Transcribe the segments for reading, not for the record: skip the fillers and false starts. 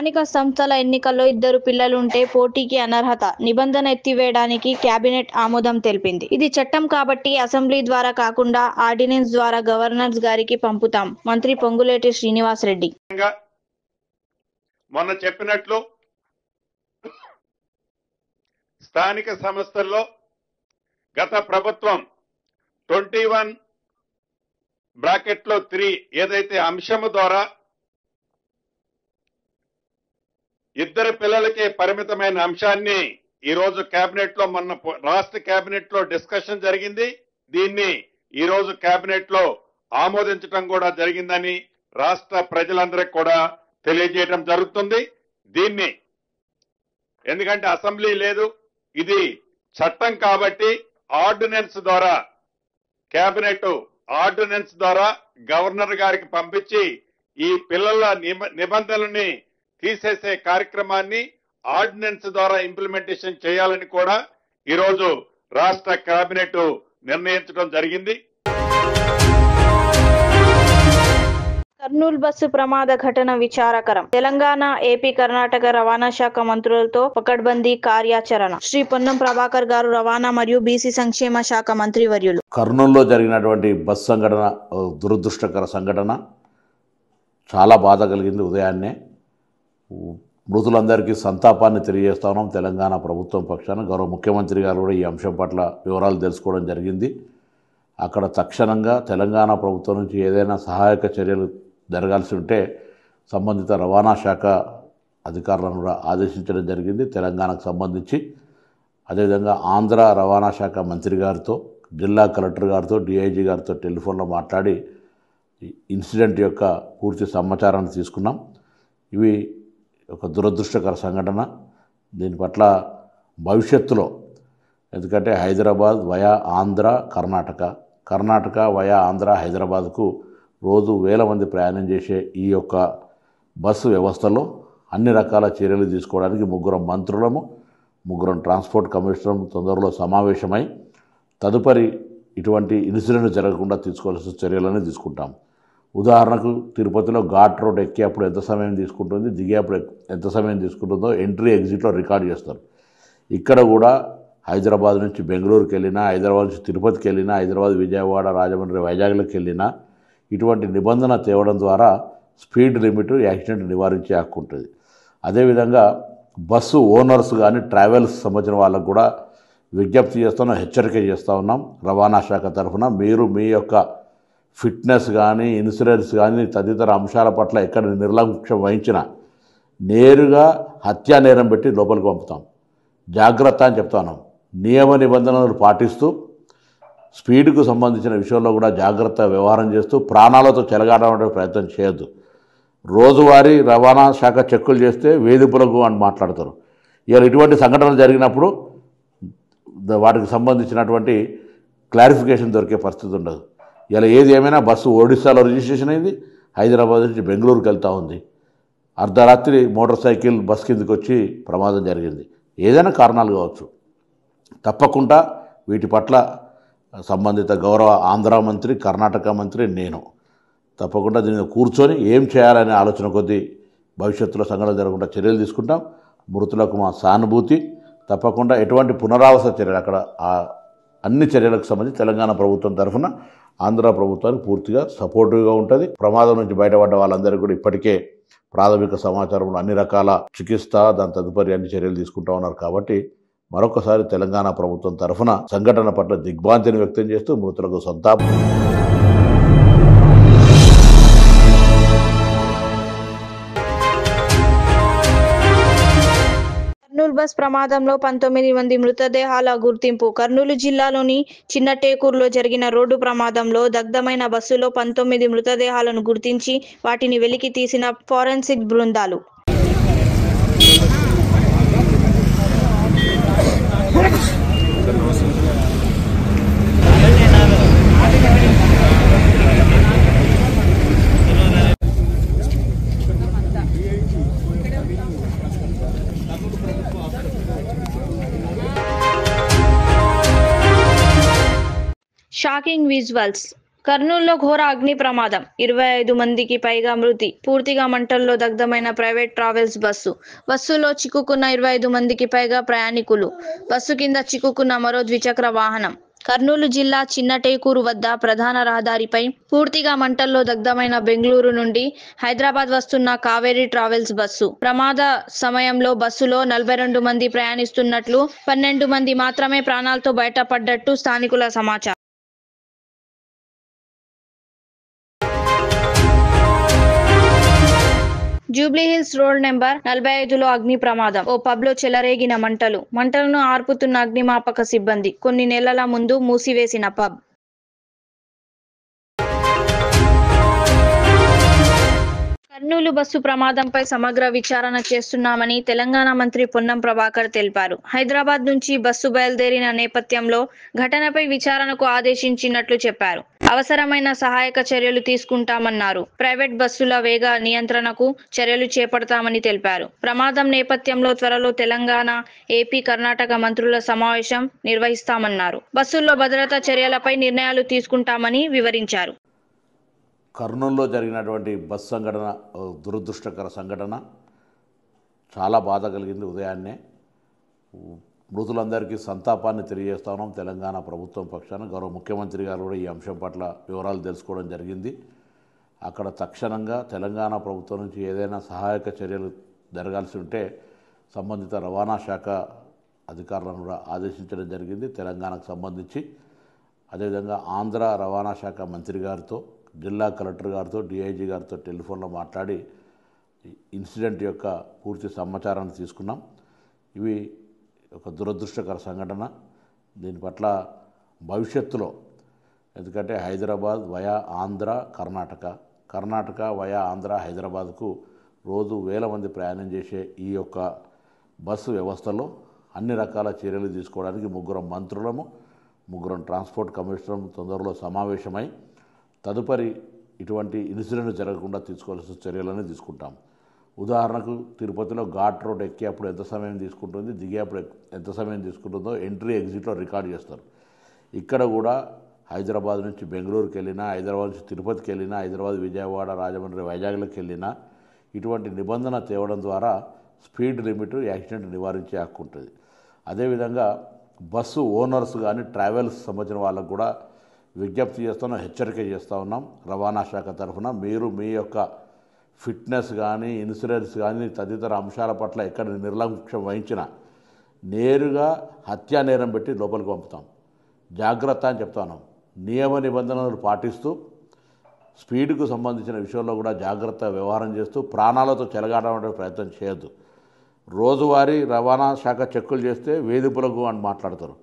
స్థానిక సంస్థల ఎన్నికల్లో ఇద్దరు పిల్లలుంటే పోటీకి అనర్హత నిబంధన ఎత్తివేయడానికి కేబినెట్ ఆమోదం తెలిపింది. ఇది చట్టం కాబట్టి అసెంబ్లీ ద్వారా కాకుండా ఆర్డినెన్స్ ద్వారా గవర్నర్ గారికి పంపుతాం. మంత్రి పొంగులేటి శ్రీనివాసరెడ్డి మొన్న చెప్పినట్లు స్థానిక సంస్థల్లో గత ప్రభుత్వం 21(3) ఏదైతే అంశము ద్వారా ఇద్దరు పిల్లలకే పరిమితమైన అంశాన్ని ఈ రోజు కేబినెట్ లో మొన్న రాష్ట్ర కేబినెట్ లో డిస్కషన్ జరిగింది. దీన్ని ఈ రోజు కేబినెట్ లో ఆమోదించడం కూడా జరిగిందని రాష్ట్ర ప్రజలందరికీ కూడా తెలియజేయడం జరుగుతుంది. దీన్ని ఎందుకంటే అసెంబ్లీ లేదు, ఇది చట్టం కాబట్టి ఆర్డినెన్స్ ద్వారా కేబినెట్ ఆర్డినెన్స్ ద్వారా గవర్నర్ గారికి పంపించి ఈ పిల్లల నిబంధనలని తీసేసే కార్యక్రమాన్ని ఆర్డినెన్స్ ద్వారా ఇంప్లిమెంటేషన్ చేయాలని కూడా ఈరోజు రాష్ట్ర కేబినెట్ నిర్ణయించడం జరిగింది. కర్నూలు బస్సు ప్రమాద ఘటన విచారకరం. తెలంగాణ, ఏపీ, కర్ణాటక రవాణా శాఖ మంత్రులతో పకడ్బందీ కార్యాచరణ. శ్రీ పొన్నం ప్రభాకర్ గారు రవాణా మరియు బీసీ సంక్షేమ శాఖ మంత్రి వర్యులు. కర్నూలులో జరిగినటువంటి బస్సు సంఘటన దురదృష్టకర సంఘటన, చాలా బాధ కలిగింది. ఉదయాన్నే మృతులందరికీ సంతాపాన్ని తెలియజేస్తా ఉన్నాం. తెలంగాణ ప్రభుత్వం పక్షాన గౌరవ ముఖ్యమంత్రి గారు కూడా ఈ అంశం పట్ల వివరాలు తెలుసుకోవడం జరిగింది. అక్కడ తక్షణంగా తెలంగాణ ప్రభుత్వం నుంచి ఏదైనా సహాయక చర్యలు జరగాల్సి ఉంటే సంబంధిత రవాణా శాఖ అధికారులను కూడా ఆదేశించడం జరిగింది. తెలంగాణకు సంబంధించి అదేవిధంగా ఆంధ్ర రవాణా శాఖ మంత్రి గారితో, జిల్లా కలెక్టర్ గారితో, డిఐజీ గారితో టెలిఫోన్లో మాట్లాడి ఇన్సిడెంట్ యొక్క పూర్తి సమాచారాన్ని తీసుకున్నాం. ఇవి ఒక దురదృష్టకర సంఘటన. దీని పట్ల భవిష్యత్తులో, ఎందుకంటే హైదరాబాద్ వయా ఆంధ్ర, కర్ణాటక వయా ఆంధ్ర, హైదరాబాద్కు రోజు వేల మంది ప్రయాణం చేసే ఈ యొక్క బస్సు వ్యవస్థలో అన్ని రకాల చర్యలు తీసుకోవడానికి ముగ్గురం ట్రాన్స్పోర్ట్ కమిషనర్ తొందరలో సమావేశమై తదుపరి ఇటువంటి ఇన్సిడెంట్ జరగకుండా తీసుకోవాల్సిన చర్యలను తీసుకుంటాం. ఉదాహరణకు తిరుపతిలో ఘాట్ రోడ్ ఎక్కేప్పుడు ఎంత సమయం తీసుకుంటుంది, దిగేప్పుడు ఎంత సమయం తీసుకుంటుందో ఎంట్రీ ఎగ్జిట్లో రికార్డ్ చేస్తారు. ఇక్కడ కూడా హైదరాబాద్ నుంచి బెంగళూరుకి వెళ్ళినా, హైదరాబాద్ నుంచి తిరుపతికి వెళ్ళినా, హైదరాబాద్, విజయవాడ, రాజమండ్రి, వైజాగ్లోకి వెళ్ళినా ఇటువంటి నిబంధన తేవడం ద్వారా స్పీడ్ లిమిట్, యాక్సిడెంట్ నివారించే హక్కు ఉంటుంది. అదేవిధంగా బస్సు ఓనర్స్ కానీ ట్రావెల్స్ సంబంధించిన వాళ్ళకు కూడా విజ్ఞప్తి చేస్తున్నాం, హెచ్చరిక చేస్తూ ఉన్నాం. రవాణా శాఖ తరఫున మీరు మీ యొక్క ఫిట్నెస్ కానీ, ఇన్సూరెన్స్ కానీ తదితర అంశాల పట్ల ఎక్కడ నిర్లక్ష్యం వహించినా నేరుగా హత్యా నేరం పెట్టి లోపలికి పంపుతాం. జాగ్రత్త అని చెప్తా ఉన్నాం. నియమ నిబంధనలు పాటిస్తూ స్పీడ్కు సంబంధించిన విషయంలో కూడా జాగ్రత్త వ్యవహారం చేస్తూ ప్రాణాలతో చెలగాటం ప్రయత్నం చేయొద్దు. రోజువారీ రవాణా శాఖ చెక్కులు చేస్తే వేధింపులకు అని మాట్లాడతారు. ఇవాళ ఇటువంటి సంఘటనలు జరిగినప్పుడు వాటికి సంబంధించినటువంటి క్లారిఫికేషన్ దొరికే పరిస్థితి ఉండదు. ఇలా ఏది ఏమైనా బస్సు ఒడిశాలో రిజిస్ట్రేషన్ అయింది, హైదరాబాద్ నుంచి బెంగళూరుకి వెళ్తూ ఉంది. అర్ధరాత్రి మోటార్ సైకిల్ బస్ కిందకి వచ్చి ప్రమాదం జరిగింది. ఏదైనా కారణాలు కావచ్చు. తప్పకుండా వీటి పట్ల సంబంధిత గౌరవ ఆంధ్ర మంత్రి, కర్ణాటక మంత్రి, నేను తప్పకుండా దీన్ని కూర్చొని ఏం చేయాలనే ఆలోచన కొద్దీ భవిష్యత్తులో సంఘటన జరగకుండా చర్యలు తీసుకుంటాం. మృతులకు మా సానుభూతి. తప్పకుండా ఎటువంటి పునరావాస చర్యలు, అక్కడ అన్ని చర్యలకు సంబంధించి తెలంగాణ ప్రభుత్వం తరఫున ఆంధ్ర ప్రభుత్వానికి పూర్తిగా సపోర్టివ్గా ఉంటుంది. ప్రమాదం నుంచి బయటపడ్డ వాళ్ళందరికీ కూడా ఇప్పటికే ప్రాథమిక సమాచారంలో అన్ని రకాల చికిత్స, దాని తదుపరి అన్ని చర్యలు తీసుకుంటూ ఉన్నారు. కాబట్టి మరొకసారి తెలంగాణ ప్రభుత్వం తరఫున సంఘటన పట్ల దిగ్భ్రాంతిని వ్యక్తం చేస్తూ మృతులకు సంతాపం. కర్నూలు బస్ ప్రమాదంలో 19 మంది మృతదేహాల గుర్తింపు. కర్నూలు జిల్లాలోని చిన్నటేకూరులో జరిగిన రోడ్డు ప్రమాదంలో దగ్ధమైన బస్సులో 19 మృతదేహాలను గుర్తించి వాటిని వెలికి తీసిన ఫోరెన్సిక్ బృందాలు. Shocking visuals. కర్నూలులో ఘోర అగ్ని ప్రమాదం, 25 మందికి పైగా మృతి. పూర్తిగా మంటల్లో దగ్ధమైన ప్రైవేట్ ట్రావెల్స్ బస్సులో చిక్కుకున్న 25 మందికి పైగా ప్రయాణికులు. బస్సు కింద చిక్కుకున్న మరో ద్విచక్ర వాహనం. కర్నూలు జిల్లా చిన్నటేకూరు వద్ద ప్రధాన రహదారిపై పూర్తిగా మంటల్లో దగ్ధమైన బెంగళూరు నుండి హైదరాబాద్ వస్తున్న కావేరీ ట్రావెల్స్ బస్సు. ప్రమాద సమయంలో బస్సులో 42 మంది ప్రయాణిస్తున్నట్లు, 12 మంది మాత్రమే ప్రాణాలతో బయటపడ్డట్టు స్థానికుల సమాచారం. జూబ్లీహిల్స్ రోడ్ నెంబర్ 45లో అగ్ని ప్రమాదం. ఓ పబ్ లో చెలరేగిన మంటలను ఆర్పుతున్న అగ్నిమాపక సిబ్బంది. కొన్ని నెలల ముందు మూసివేసిన పబ్. కర్నూలు బస్సు ప్రమాదంపై సమగ్ర విచారణ చేస్తున్నామని తెలంగాణ మంత్రి పొన్నం ప్రభాకర్ తెలిపారు. హైదరాబాద్ నుంచి బస్సు బయలుదేరిన నేపథ్యంలో ఘటనపై విచారణకు ఆదేశించినట్లు చెప్పారు. అవసరమైన సహాయక చర్యలు తీసుకుంటామన్నారు. ప్రైవేట్ బస్సుల వేగ నియంత్రణకు చర్యలు చేపడతామని తెలిపారు. ప్రమాదం నేపథ్యంలో త్వరలో తెలంగాణ, ఏపీ, కర్ణాటక మంత్రుల సమావేశం నిర్వహిస్తామన్నారు. బస్సుల్లో భద్రతా చర్యలపై నిర్ణయాలు తీసుకుంటామని వివరించారు. కర్నూలులో జరిగినటువంటి బస్ సంఘటన దురదృష్టకర సంఘటన, చాలా బాధ కలిగింది. ఉదయాన్నే మృతులందరికీ సంతాపాన్ని తెలియజేస్తా ఉన్నాం. తెలంగాణ ప్రభుత్వం పక్షాన గౌరవ ముఖ్యమంత్రి గారు కూడా ఈ అంశం పట్ల వివరాలు తెలుసుకోవడం జరిగింది. అక్కడ తక్షణంగా తెలంగాణ ప్రభుత్వం నుంచి ఏదైనా సహాయక చర్యలు జరగాల్సి ఉంటే సంబంధిత రవాణా శాఖ అధికారులను కూడా ఆదేశించడం జరిగింది. తెలంగాణకు సంబంధించి అదేవిధంగా ఆంధ్ర రవాణా శాఖ మంత్రి గారితో, జిల్లా కలెక్టర్ గారితో, డిఐజీ గారితో టెలిఫోన్లో మాట్లాడి ఇన్సిడెంట్ యొక్క పూర్తి సమాచారాన్ని తీసుకున్నాం. ఇవి ఒక దురదృష్టకర సంఘటన. దీని పట్ల భవిష్యత్తులో, ఎందుకంటే హైదరాబాద్ వయా ఆంధ్ర, కర్ణాటక వయా ఆంధ్ర, హైదరాబాద్కు రోజు వేల మంది ప్రయాణం చేసే ఈ యొక్క బస్సు వ్యవస్థలో అన్ని రకాల చర్యలు తీసుకోవడానికి ముగ్గురం ట్రాన్స్పోర్ట్ కమిషనర్ తొందరలో సమావేశమై తదుపరి ఇటువంటి ఇన్సిడెంట్ జరగకుండా తీసుకోవాల్సిన చర్యలను తీసుకుంటాం. ఉదాహరణకు తిరుపతిలో ఘాట్ రోడ్ ఎక్కేప్పుడు ఎంత సమయం తీసుకుంటుంది, దిగేప్పుడు ఎంత సమయం తీసుకుంటుందో ఎంట్రీ ఎగ్జిట్లో రికార్డ్ చేస్తారు. ఇక్కడ కూడా హైదరాబాద్ నుంచి బెంగళూరుకి వెళ్ళినా, హైదరాబాద్ నుంచి తిరుపతికి వెళ్ళినా, హైదరాబాద్, విజయవాడ, రాజమండ్రి, వైజాగ్లకు వెళ్ళినా ఇటువంటి నిబంధన తేవడం ద్వారా స్పీడ్ లిమిట్, యాక్సిడెంట్ నివారించే హక్కు ఉంటుంది. అదేవిధంగా బస్సు ఓనర్స్ కానీ ట్రావెల్స్ సంబంధించిన వాళ్ళకు కూడా విజ్ఞప్తి చేస్తున్నాం, హెచ్చరిక చేస్తూ ఉన్నాం. రవాణా శాఖ తరఫున మీరు మీ యొక్క ఫిట్నెస్ కానీ, ఇన్సూరెన్స్ కానీ తదితర అంశాల పట్ల ఎక్కడ నిర్లక్ష్యం వహించినా నేరుగా హత్యా నేరం పెట్టి లోపలికి పంపుతాం. జాగ్రత్త అని చెప్తా ఉన్నాం. నియమ నిబంధనలు పాటిస్తూ స్పీడ్కు సంబంధించిన విషయంలో కూడా జాగ్రత్త వ్యవహారం చేస్తూ ప్రాణాలతో చెలగాటం ప్రయత్నం చేయొద్దు. రోజువారీ రవాణా శాఖ చెక్కులు చేస్తే వేధింపులకు అని మాట్లాడతారు.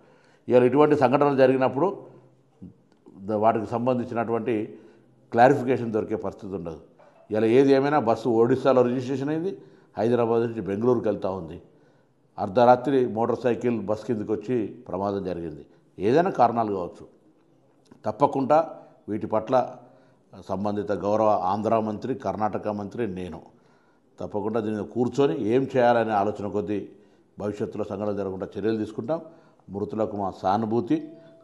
ఇవాళ ఇటువంటి సంఘటనలు జరిగినప్పుడు వాటికి సంబంధించినటువంటి క్లారిఫికేషన్ దొరికే పరిస్థితి ఉండదు. ఇలా ఏది ఏమైనా బస్సు ఒడిశాలో రిజిస్ట్రేషన్ అయింది, హైదరాబాద్ నుంచి బెంగళూరుకి వెళ్తూ ఉంది. అర్ధరాత్రి మోటార్ సైకిల్ బస్ కిందకి వచ్చి ప్రమాదం జరిగింది. ఏదైనా కారణాలు కావచ్చు. తప్పకుండా వీటి పట్ల సంబంధిత గౌరవ ఆంధ్ర మంత్రి, కర్ణాటక మంత్రి, నేను తప్పకుండా దీన్ని కూర్చొని ఏం చేయాలనే ఆలోచన కొద్దీ భవిష్యత్తులో సంఘటన జరగకుండా చర్యలు తీసుకుంటాం. మృతులకు మా సానుభూతి.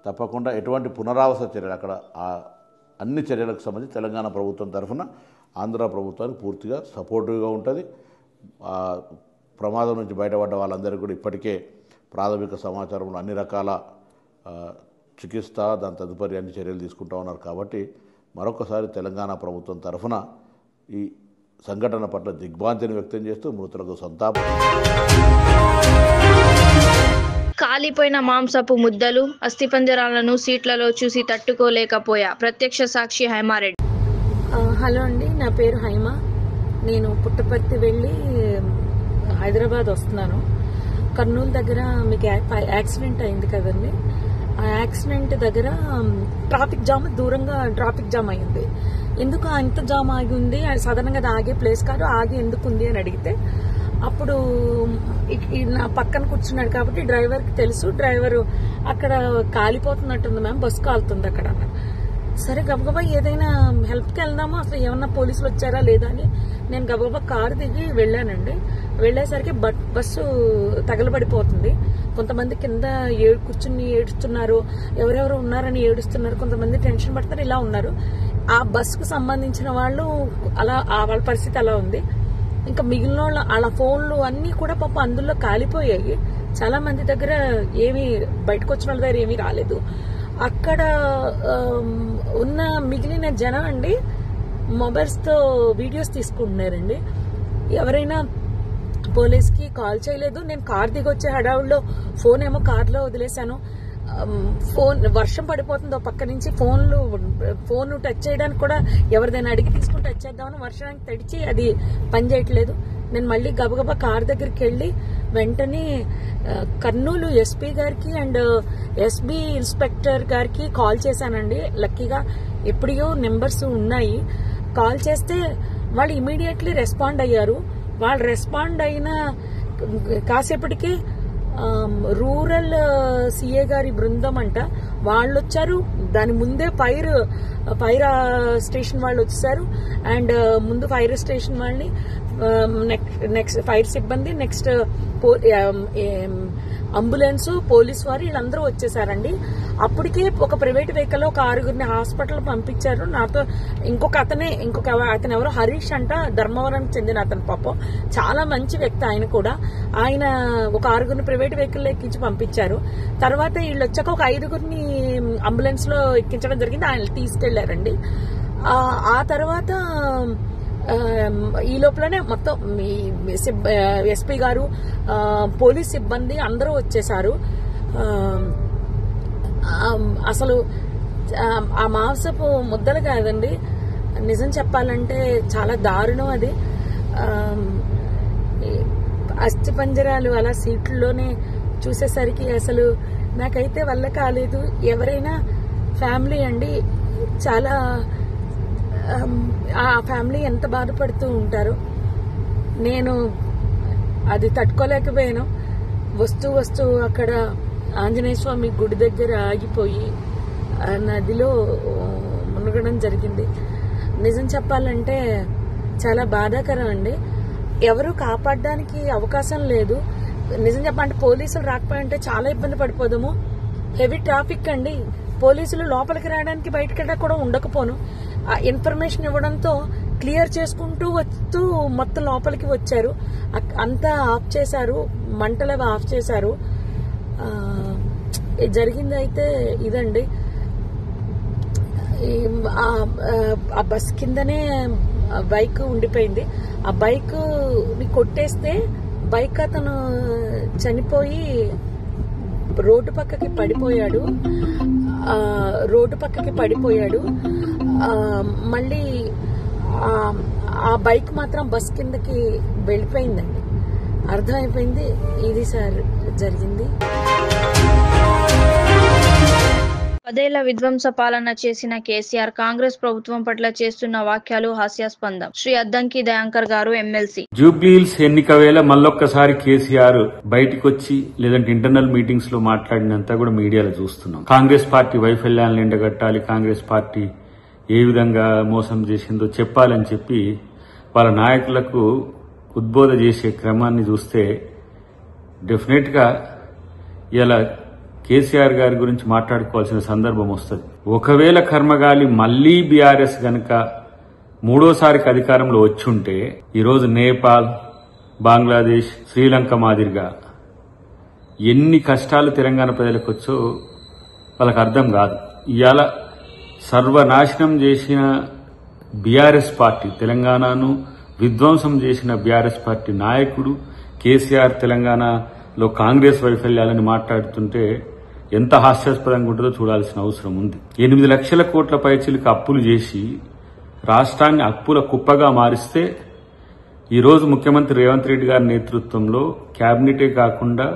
తప్పకుండా ఎటువంటి పునరావాస చర్యలు, అక్కడ అన్ని చర్యలకు సంబంధించి తెలంగాణ ప్రభుత్వం తరఫున ఆంధ్ర ప్రభుత్వానికి పూర్తిగా సపోర్టివ్గా ఉంటుంది. ప్రమాదం నుంచి బయటపడ్డ వాళ్ళందరికీ కూడా ఇప్పటికే ప్రాథమిక సమాచారంలో అన్ని రకాల చికిత్స, దాని తదుపరి అన్ని చర్యలు తీసుకుంటూ ఉన్నారు. కాబట్టి మరొకసారి తెలంగాణ ప్రభుత్వం తరఫున ఈ సంఘటన పట్ల దిగ్భ్రాంతిని వ్యక్తం చేస్తూ మృతులకు సంతాపం. కాలిపోయిన మాంసపు ముద్దలు, అస్థిపంజరాలను సీట్లలో చూసి తట్టుకోలేకపోయా ప్రత్యక్ష సాక్షి హైమారెడ్డి. హలో అండి, నా పేరు హైమ. నేను పుట్టపర్తి వెళ్ళి హైదరాబాద్ వస్తున్నాను. కర్నూలు దగ్గర మీకు యాక్సిడెంట్ అయింది కదండి. ఆ యాక్సిడెంట్ దగ్గర దూరంగా ట్రాఫిక్ జామ్ అయింది. ఎందుకు అంత జామ్ ఆగి ఉంది, సాధారణంగా అది ఆగే ప్లేస్ కాదు, ఆగి ఎందుకు ఉంది అని అడిగితే అప్పుడు నా పక్కన కూర్చున్నాడు కాబట్టి డ్రైవర్కి తెలుసు. డ్రైవరు అక్కడ కాలిపోతున్నట్టుంది మ్యామ్, బస్సు కాలుతుంది అక్కడ. సరే గబగబా ఏదైనా హెల్ప్కి వెళ్దామో, అసలు ఏమన్నా పోలీసులు వచ్చారా లేదా అని నేను గబగబా కారు దిగి వెళ్ళానండి. వెళ్ళేసరికి బస్సు తగలబడిపోతుంది. కొంతమంది కింద కూర్చుని ఏడుస్తున్నారు, ఎవరెవరు ఉన్నారని ఏడుస్తున్నారు, కొంతమంది టెన్షన్ పడతారు, ఇలా ఉన్నారు. ఆ బస్సుకు సంబంధించిన వాళ్ళు అలా వాళ్ళ పరిస్థితి అలా ఉంది. ఇంకా మిగిలిన వాళ్ళ ఫోన్లు అన్నీ కూడా పాపం అందులో కాలిపోయాయి. చాలా మంది దగ్గర ఏమి బయటకు వచ్చిన వాళ్ళ దగ్గర ఏమీ రాలేదు. అక్కడ ఉన్న మిగిలిన జనం అండి మొబైల్స్ తో వీడియోస్ తీసుకుంటున్నారండి. ఎవరైనా పోలీస్కి కాల్ చేయలేదు. నేను కార్ దిగి వచ్చే హడావుల్లో ఫోన్ ఏమో కార్లో వదిలేశాను. ఫోన్ వర్షం పడిపోతుంది పక్క నుంచి, ఫోన్ టచ్ చేయడానికి కూడా ఎవరిదైనా అడిగి తీసుకుని టచ్ చేద్దామని వర్షానికి తడిచి అది పని చేయట్లేదు. నేను మళ్ళీ గబగబా కార్ దగ్గరికి వెళ్ళి వెంటనే కర్నూలు ఎస్పీ గారికి అండ్ ఎస్బీ ఇన్స్పెక్టర్ గారికి కాల్ చేశానండి. లక్కీగా ఎప్పుడో నెంబర్స్ ఉన్నాయి. కాల్ చేస్తే వాళ్ళు ఇమీడియట్లీ రెస్పాండ్ అయ్యారు. వాళ్ళు రెస్పాండ్ అయిన కాసేపటికి రూరల్ సిఏ గారి బృందం అంట వాళ్ళు వచ్చారు. దాని ముందే ఫైర్ స్టేషన్ వాళ్ళు వచ్చేసారు. అండ్ ముందు ఫైర్ స్టేషన్ వాళ్ళని, నెక్స్ట్ ఫైర్ సిబ్బంది, నెక్స్ట్ అంబులెన్స్, పోలీస్ వారు వీళ్ళందరూ వచ్చేసారండి. అప్పటికే ఒక ప్రైవేట్ వెహికల్ ఒక 6గురిని హాస్పిటల్ పంపించారు. నాతో ఇంకొక అతను ఎవరో హరీష్ అంట, ధర్మవరం చెందిన అతను. పాపం చాలా మంచి వ్యక్తి ఆయన కూడా. ఆయన ఒక 6గురిని ప్రైవేట్ వెహికల్ ఎక్కించి పంపించారు. తర్వాత వీళ్ళు వచ్చాక ఒక 5గురిని అంబులెన్స్ లో ఎక్కించడం జరిగింది. ఆయన తీసుకెళ్లారండి. ఆ తర్వాత ఈ లోపలనే మొత్తం ఎస్పీ గారు, పోలీస్ సిబ్బంది అందరూ వచ్చేసారు. అసలు ఆ మాంసపు ముద్దలు కాదండి, నిజం చెప్పాలంటే చాలా దారుణం అది. అస్థి పంజరాలు అలా సీట్లలోనే చూసేసరికి అసలు నాకైతే వల్ల కాలేదు. ఎవరైనా ఫ్యామిలీ అండి, చాలా ఆ ఫ్యామిలీ ఎంత బాధపడుతూ ఉంటారు. నేను అది తట్టుకోలేకపోయాను. వస్తూ అక్కడ ఆంజనేయ స్వామి గుడి దగ్గర ఆగిపోయి నదిలో మునగడం జరిగింది. నిజం చెప్పాలంటే చాలా బాధాకరం అండి. ఎవరు కాపాడడానికి అవకాశం లేదు. నిజం చెప్పాలంటే పోలీసులు రాకపోయింటే చాలా ఇబ్బంది పడిపోదాము. హెవీ ట్రాఫిక్ అండి. పోలీసులు లోపలికి రావడానికి బయటకి కూడా ఉండకపోను. ఆ ఇన్ఫర్మేషన్ ఇవ్వడంతో క్లియర్ చేసుకుంటూ వస్తూ మొత్తం లోపలికి వచ్చారు. అంతా ఆఫ్ చేశారు, మంటలు ఆఫ్ చేశారు. జరిగింది అయితే ఇదండి. ఆ బస్ కిందనే బైక్ ఉండిపోయింది. ఆ బైక్ ని కొట్టేస్తే బైక్ అతను చనిపోయి రోడ్డు పక్కకి పడిపోయాడు. మళ్ళీ ఆ బైక్ మాత్రం బస్ కిందకి వెళ్ళిపోయిందండి. అర్థమైపోయింది ఇది సార్ జరిగింది. 10 ఏళ్ల విధ్వంస పాలన చేసిన కేసీఆర్ కాంగ్రెస్ ప్రభుత్వం పట్ల చేస్తున్న వ్యాఖ్యలు హాస్యాస్పదం. శ్రీ అద్దంకి దయాంకర్ గారు, ఎమ్మెల్సీ. జూబ్లీహిల్స్ ఎన్నిక వేళ మళ్ళొక్కసారి కేసీఆర్ బయటికి వచ్చి లేదంటే ఇంటర్నల్ మీటింగ్స్ లో మాట్లాడినంతా కూడా మీడియాలో చూస్తున్నాం. కాంగ్రెస్ పార్టీ వైఫల్యాలను ఎండగట్టాలి, కాంగ్రెస్ పార్టీ ఏ విధంగా మోసం చేసిందో చెప్పాలని చెప్పి వాళ్ళ నాయకులకు ఉద్బోధ చేసే క్రమాన్ని చూస్తే డెఫినెట్ గా ఇలా కేసీఆర్ గారి గురించి మాట్లాడుకోవాల్సిన సందర్భం వస్తుంది. ఒకవేళ కర్మగాలి మళ్లీ బీఆర్ఎస్ గనక మూడోసారికి అధికారంలో వచ్చుంటే ఈరోజు నేపాల్, బంగ్లాదేశ్, శ్రీలంక మాదిరిగా ఎన్ని కష్టాలు తెలంగాణ ప్రజలకు వచ్చో వాళ్ళకి అర్థం కాదు. ఇవాళ సర్వనాశనం చేసిన బీఆర్ఎస్ పార్టీ, తెలంగాణను విధ్వంసం చేసిన బీఆర్ఎస్ పార్టీ నాయకుడు కేసీఆర్ తెలంగాణలో కాంగ్రెస్ వైఫల్యాలని మాట్లాడుతుంటే ఎంత హాస్యాస్పదంగా ఉంటుందో చూడాల్సిన అవసరం ఉంది. 8 లక్షల కోట్ల పైచిలకు అప్పులు చేసి రాష్ట్రాన్ని అప్పుల కుప్పగా మారిస్తే ఈరోజు ముఖ్యమంత్రి రేవంత్ రెడ్డి గారి నేతృత్వంలో కేబినెటే కాకుండా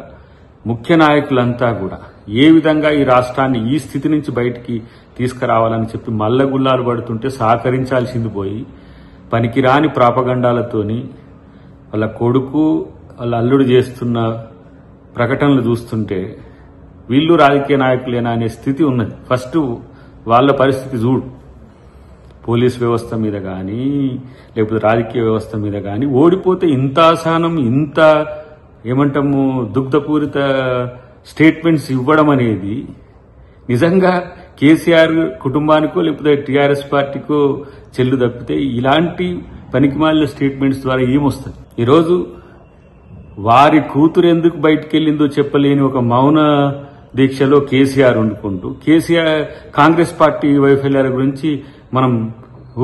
ముఖ్య నాయకులంతా కూడా ఏ విధంగా ఈ రాష్ట్రాన్ని ఈ స్థితి నుంచి బయటికి తీసుకురావాలని చెప్పి మల్లగుల్లాలు పడుతుంటే సహకరించాల్సింది పోయి పనికిరాని ప్రాపగండాలతోని వాళ్ళ కొడుకు వాళ్ళ అల్లుడు చేస్తున్న ప్రకటనలు చూస్తుంటే వీళ్ళు రాజకీయ నాయకులేనా అనే స్థితి ఉన్నది. ఫస్ట్ వాళ్ళ పరిస్థితి చూడు. పోలీస్ వ్యవస్థ మీద కానీ లేకపోతే రాజకీయ వ్యవస్థ మీద కానీ ఓడిపోతే ఇంత అసహనం, ఇంత ఏమంటాము దుగ్ధపూరిత స్టేట్మెంట్స్ ఇవ్వడం అనేది నిజంగా కేసీఆర్ కుటుంబానికో లేకపోతే టీఆర్ఎస్ పార్టీకో చెల్లు తప్పితే ఇలాంటి పనికిమాలిన స్టేట్మెంట్స్ ద్వారా ఏమొస్తుంది? ఈరోజు వారి కూతురు ఎందుకు బయటికి వెళ్ళిందో చెప్పలేని ఒక మౌన దీక్షలో కేసీఆర్ ఉండుకుంటూ కాంగ్రెస్ పార్టీ వైఫల్యాల గురించి మనం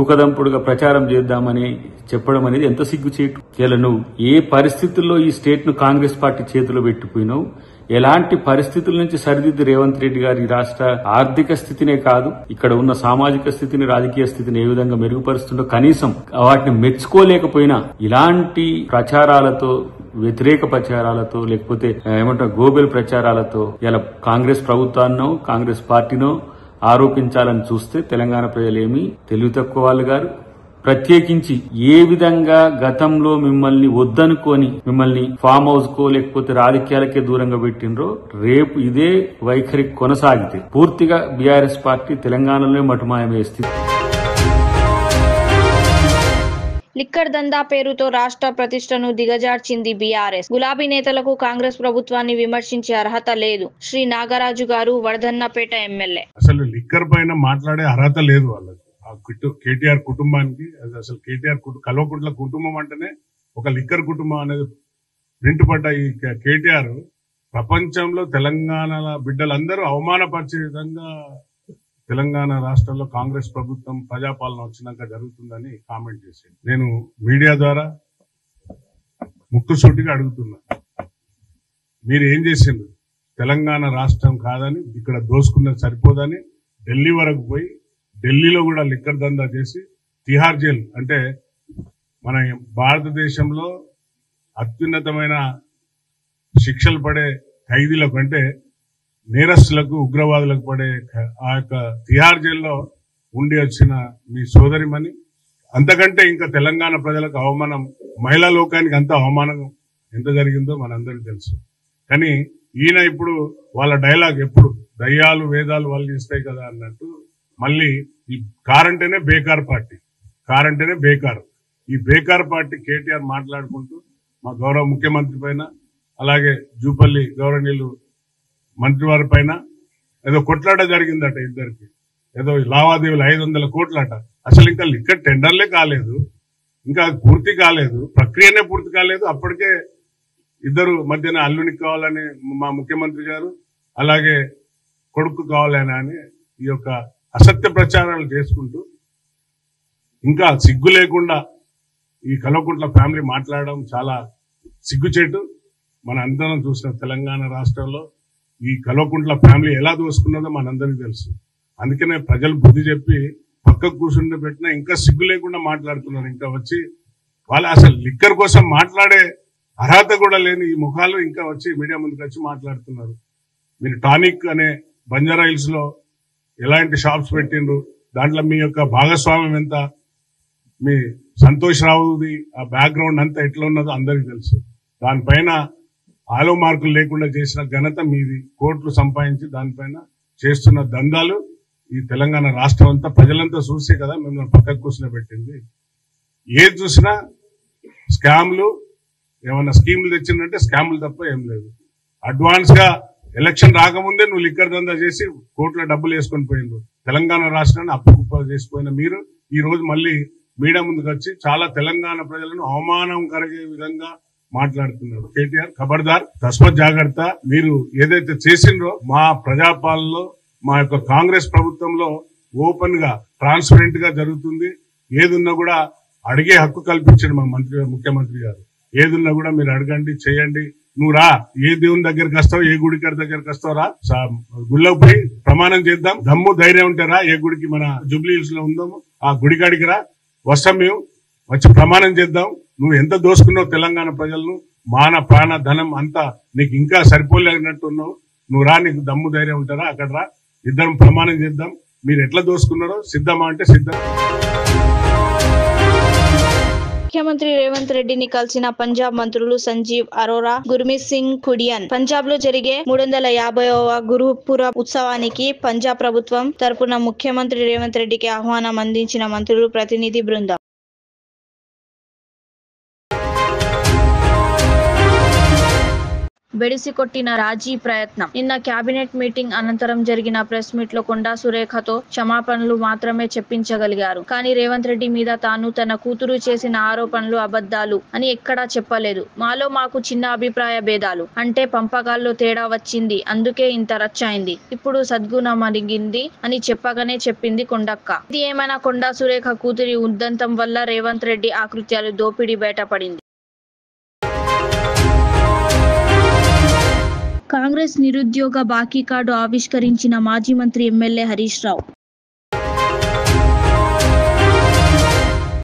ఊకదంపుడుగా ప్రచారం చేద్దామని చెప్పడం అనేది ఎంత సిగ్గుచేటు. ఇలా నువ్వు ఏ పరిస్థితుల్లో ఈ స్టేట్ ను కాంగ్రెస్ పార్టీ చేతిలో పెట్టిపోయినావు, ఎలాంటి పరిస్థితుల నుంచి సరిదిద్ది రేవంత్ రెడ్డి గారి రాష్ట్ర ఆర్థిక స్థితినే కాదు, ఇక్కడ ఉన్న సామాజిక స్థితిని, రాజకీయ స్థితిని ఏ విధంగా మెరుగుపరుస్తుందో కనీసం వాటిని మెచ్చుకోలేకపోయినా ఇలాంటి ప్రచారాలతో, వ్యతిరేక ప్రచారాలతో, లేకపోతే ఏమంటారు గోబెల్ ప్రచారాలతో ఇలా కాంగ్రెస్ ప్రభుత్వాన్నో కాంగ్రెస్ పార్టీనో ఆరోపించాలని చూస్తే తెలంగాణ ప్రజలేమి తెలివి తక్కువ వాళ్ళు గారు. ప్రత్యేకించి ఏ విధంగా గతంలో మిమ్మల్ని వద్దనుకొని మిమ్మల్ని ఫామ్ హౌస్ కో లేకపోతే రాజకీయాలకే దూరంగా పెట్టినరో రేపు ఇదే వైఖరి కొనసాగితే పూర్తిగా బీఆర్ఎస్ పార్టీ తెలంగాణలో మటుమాయమే స్థితి. లిక్కర్ దందా పేరుతో రాష్ట్ర ప్రతిష్టను దిగజార్చింది బీఆర్ఎస్. గులాబీ నేతలకు కాంగ్రెస్ ప్రభుత్వాన్ని విమర్శించే అర్హత లేదు. శ్రీ నాగరాజు గారు, వడదన్నపేట ఎమ్మెల్యే. అసలు లిక్కర్ పైన మాట్లాడే అర్హత లేదు వాళ్ళకి. కేటీఆర్ కుటుంబానికి అసలు కేటీఆర్ కల్వకుంట్ల కుటుంబం అంటేనే ఒక లిక్కర్ కుటుంబం అనేది ప్రింట్ పడ్డ ఈ కేటీఆర్ ప్రపంచంలో తెలంగాణ బిడ్డలందరూ అవమానపరిచే విధంగా తెలంగాణ రాష్ట్రంలో కాంగ్రెస్ ప్రభుత్వం ప్రజాపాలన వచ్చినాక జరుగుతుందని కామెంట్ చేశాను. నేను మీడియా ద్వారా ముక్కుసూటిగా అడుగుతున్నా, మీరు ఏం చేసిండ్రు? తెలంగాణ రాష్ట్రం కాదని, ఇక్కడ దోసుకున్నది సరిపోదని ఢిల్లీ వరకు పోయి ఢిల్లీలో కూడా లిక్కర్ దందా చేసి తిహార్ జైల్ అంటే మన భారతదేశంలో అత్యున్నతమైన శిక్షలు పడే ఖైదీల కంటే నేరస్తులకు, ఉగ్రవాదులకు పడే ఆ యొక్క తిహార్ జైల్లో ఉండి వచ్చిన మీ సోదరిమణి, అంతకంటే ఇంకా తెలంగాణ ప్రజలకు అవమానం, మహిళా లోకానికి అంత అవమానం ఎంత జరిగిందో మనందరికీ తెలుసు. కానీ ఈయన ఇప్పుడు వాళ్ళ డైలాగ్ ఎప్పుడు దయ్యాలు వేదాలు వాళ్ళు ఇస్తాయి కదా అన్నట్టు మళ్ళీ ఈ కారంటేనే బేకార్ పార్టీ, కారంటేనే బేకార్. ఈ బేకార్ పార్టీ కేటీఆర్ మాట్లాడుకుంటూ మా గౌరవ ముఖ్యమంత్రి పైన, అలాగే జూపల్లి గౌరవనీయులు మంత్రివారి పైన ఏదో కొట్లాట జరిగిందట, ఇద్దరికి ఏదో లావాదేవీలు 500 కోట్లట. అసలు ఇంకా లిక్కర్ టెండర్లే కాలేదు, ఇంకా పూర్తి కాలేదు, ప్రక్రియనే పూర్తి కాలేదు. అప్పటికే ఇద్దరు మధ్యన అల్లునికి కావాలని మా ముఖ్యమంత్రి గారు, అలాగే కొడుకు కావాలని అని ఈ యొక్క అసత్య ప్రచారాలు చేసుకుంటూ ఇంకా సిగ్గు లేకుండా ఈ కల్వకుంట్ల ఫ్యామిలీ మాట్లాడడం చాలా సిగ్గుచేటు. మన అందరం చూసిన తెలంగాణ రాష్ట్రంలో ఈ కల్వకుంట్ల ఫ్యామిలీ ఎలా దోసుకున్నదో మనందరికీ తెలుసు. అందుకనే ప్రజలు బుద్ధి చెప్పి పక్కకు కూర్చుండి పెట్టినా ఇంకా సిగ్గు లేకుండా మాట్లాడుతున్నారు. ఇంకా వచ్చి వాళ్ళు అసలు లిక్కర్ కోసం మాట్లాడే అర్హత కూడా లేని ఈ ముఖాలు ఇంకా వచ్చి మీడియా ముందుకు వచ్చి మాట్లాడుతున్నారు. మీరు టానిక్ అనే బంజారా హిల్స్ లో ఎలాంటి షాప్స్ పెట్టిండ్రు, దాంట్లో మీ యొక్క భాగస్వామ్యం ఎంత, మీ సంతోష్ రావుది ఆ బ్యాక్గ్రౌండ్ అంతా ఎట్లా ఉన్నదో అందరికీ తెలుసు. దానిపైన ఆలో మార్కులు లేకుండా చేసిన ఘనత మీది. కోట్లు సంపాదించి దానిపైన చేస్తున్న దందాలు ఈ తెలంగాణ రాష్ట్రం అంతా ప్రజలంతా చూసే కదా మిమ్మల్ని పక్కకు కూర్చుని పెట్టింది. ఏది చూసినా స్కామ్లు, ఏమన్నా స్కీములు తెచ్చిందంటే స్కాములు తప్ప ఏం లేదు. అడ్వాన్స్ గా ఎలక్షన్ రాకముందే నువ్వు లిక్కర్ దందా చేసి కోట్ల డబ్బులు వేసుకొని పోయిండ్రు. తెలంగాణ రాష్ట్రాన్ని అప్పుకుప్ప చేసిపోయిన మీరు ఈ రోజు మళ్ళీ మీడియా ముందుకు వచ్చి చాలా తెలంగాణ ప్రజలను అవమానం కలిగే విధంగా మాట్లాడుతున్నారు. కేటీఆర్ ఖబర్దార్, తస్మత్ జాగ్రత్త. మీరు ఏదైతే చేసిండ్రో మా ప్రజాపాలనలో, మా యొక్క కాంగ్రెస్ ప్రభుత్వంలో ఓపెన్ గా ట్రాన్స్పరెంట్ గా జరుగుతుంది. ఏదున్నా కూడా అడిగే హక్కు కల్పించాడు మా ముఖ్యమంత్రి గారు. ఏదున్నా కూడా మీరు అడగండి, చేయండి. నువ్వు రా, ఏ దేవుని దగ్గరికి వస్తావు, ఏ గుడి దగ్గరికి వస్తావు రా, గుళ్ళకి పోయి ప్రమాణం చేద్దాం. దమ్ము ధైర్యం ఉంటే రా, ఏ గుడికి మన జూబ్లీ హిల్స్ లో ఉందాము ఆ గుడి కాడికి రా, వస్తాం మేము, వచ్చి ప్రమాణం చేద్దాం. నువ్వు ఎంత దోసుకున్నావు తెలంగాణ ప్రజలను, మాన ప్రాణ ధనం అంతా నీకు ఇంకా సరిపోలేనట్టు ఉన్నావు. నువ్వు రా, నీకు దమ్ము ధైర్యం ఉంటారా, అక్కడ రా, ఇద్దరం ప్రమాణం చేద్దాం. మీరు ఎట్లా దోసుకున్నారో సిద్ధమా అంటే సిద్ధం. ముఖ్యమంత్రి రేవంత్ రెడ్డిని కలిసిన పంజాబ్ మంత్రులు సంజీవ్ అరోరా, గుర్మీత్ సింగ్ ఖుడియన్. పంజాబ్ లో జరిగే 350వ గురుపురబ్ ఉత్సవానికి పంజాబ్ ప్రభుత్వం తరపున ముఖ్యమంత్రి రేవంత్ రెడ్డికి ఆహ్వానం అందించిన మంత్రులు ప్రతినిధి బృందం. బెడిసి కొట్టిన రాజీ ప్రయత్నం. నిన్న కేబినెట్ మీటింగ్ అనంతరం జరిగిన ప్రెస్ మీట్ లో కొండా సురేఖతో క్షమాపణలు మాత్రమే చెప్పించగలిగారు. కానీ రేవంత్ రెడ్డి మీద తాను తన కూతురు చేసిన ఆరోపణలు అబద్ధాలు అని ఎక్కడా చెప్పలేదు. మాకు చిన్న అభిప్రాయ భేదాలు, అంటే పంపకాల్లో తేడా వచ్చింది, అందుకే ఇంత రచ్చ అయింది, ఇప్పుడు సద్గుణం అడిగింది అని చెప్పగానే చెప్పింది కొండక్క. ఇది ఏమైనా కొండా సురేఖ కూతురి ఉద్దంతం వల్ల రేవంత్ రెడ్డి ఆకృత్యాలు దోపిడీ బయటపడింది. కాంగ్రెస్ నిరుద్యోగ బాకీ కార్డు ఆవిష్కరించిన మాజీ మంత్రి ఎమ్మెల్యే హరీష్ రావు.